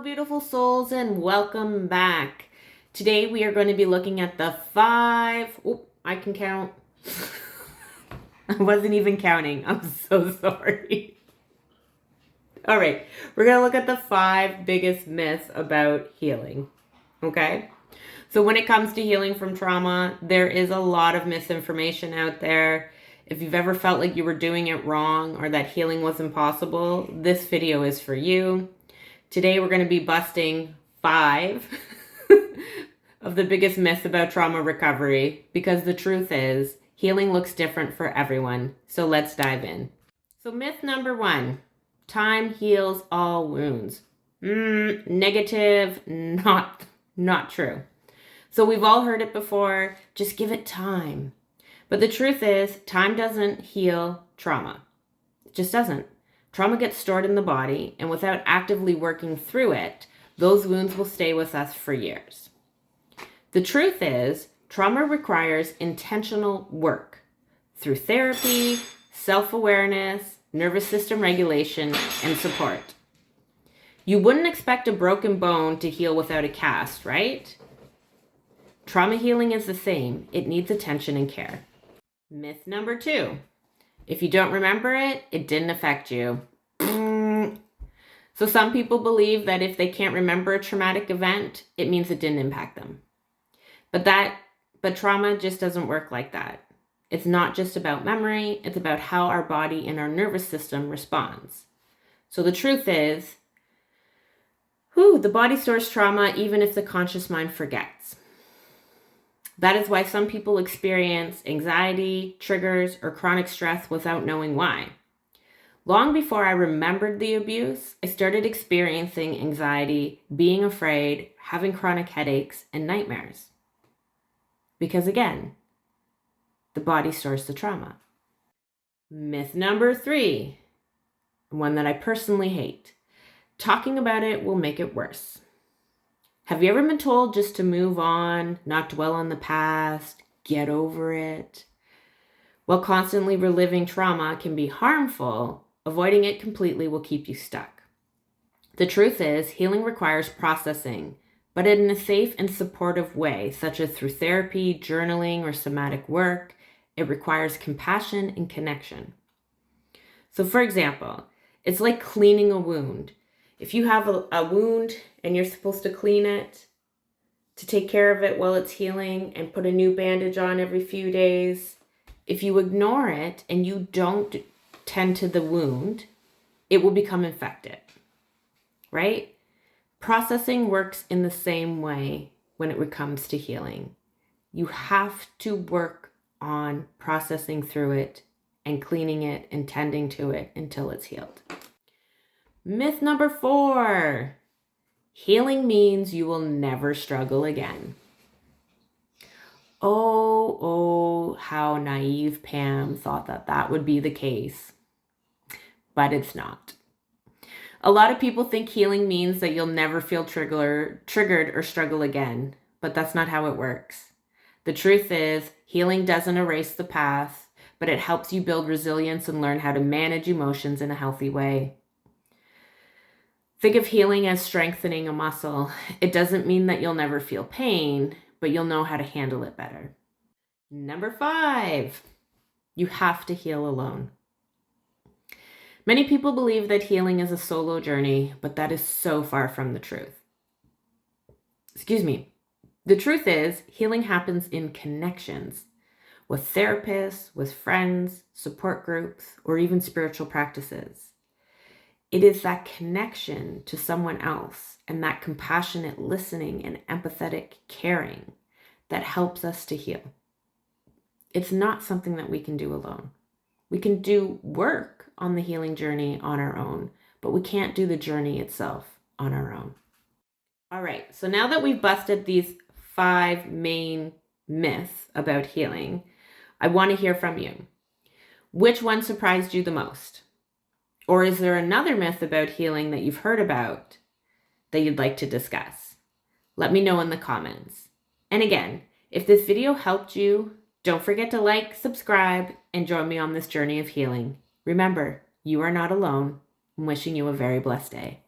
Beautiful souls, and welcome back. Today we are going to be looking at the I can count. I wasn't even counting. I'm so sorry. All right, we're going to look at the 5 biggest myths about healing. Okay? So when it comes to healing from trauma, there is a lot of misinformation out there. If you've ever felt like you were doing it wrong or that healing was impossible, this video is for you. Today we're going to be busting 5 of the biggest myths about trauma recovery, because the truth is healing looks different for everyone. So let's dive in. So myth number 1, time heals all wounds. Negative, not true. So we've all heard it before, just give it time. But the truth is time doesn't heal trauma. It just doesn't. Trauma gets stored in the body, and without actively working through it, those wounds will stay with us for years. The truth is, trauma requires intentional work through therapy, self-awareness, nervous system regulation, and support. You wouldn't expect a broken bone to heal without a cast, right? Trauma healing is the same. It needs attention and care. Myth number 2. If you don't remember it, it didn't affect you. So some people believe that if they can't remember a traumatic event, it means it didn't impact them. But trauma just doesn't work like that. It's not just about memory, it's about how our body and our nervous system responds. So the truth is, the body stores trauma even if the conscious mind forgets. That is why some people experience anxiety, triggers, or chronic stress without knowing why. Long before I remembered the abuse, I started experiencing anxiety, being afraid, having chronic headaches, and nightmares. Because again, the body stores the trauma. Myth number 3, one that I personally hate. Talking about it will make it worse. Have you ever been told just to move on, not dwell on the past, get over it? While constantly reliving trauma can be harmful, avoiding it completely will keep you stuck. The truth is, healing requires processing, but in a safe and supportive way, such as through therapy, journaling, or somatic work. It requires compassion and connection. So for example, it's like cleaning a wound. If you have a wound and you're supposed to clean it, to take care of it while it's healing and put a new bandage on every few days, if you ignore it and you don't tend to the wound, it will become infected, right? Processing works in the same way when it comes to healing. You have to work on processing through it and cleaning it and tending to it until it's healed. Myth number 4, healing means you will never struggle again. Oh, how naive Pam thought that would be the case. But it's not. A lot of people think healing means that you'll never feel triggered or struggle again, but that's not how it works. The truth is, healing doesn't erase the past, but it helps you build resilience and learn how to manage emotions in a healthy way. Think of healing as strengthening a muscle. It doesn't mean that you'll never feel pain, but you'll know how to handle it better. Number 5, you have to heal alone. Many people believe that healing is a solo journey, but that is so far from the truth. The truth is, healing happens in connections with therapists, with friends, support groups, or even spiritual practices. It is that connection to someone else and that compassionate listening and empathetic caring that helps us to heal. It's not something that we can do alone. We can do work on the healing journey on our own, but we can't do the journey itself on our own. All right, so now that we've busted these 5 main myths about healing, I want to hear from you. Which one surprised you the most? Or is there another myth about healing that you've heard about that you'd like to discuss? Let me know in the comments. And again, if this video helped you, don't forget to like, subscribe, and join me on this journey of healing. Remember, you are not alone. I'm wishing you a very blessed day.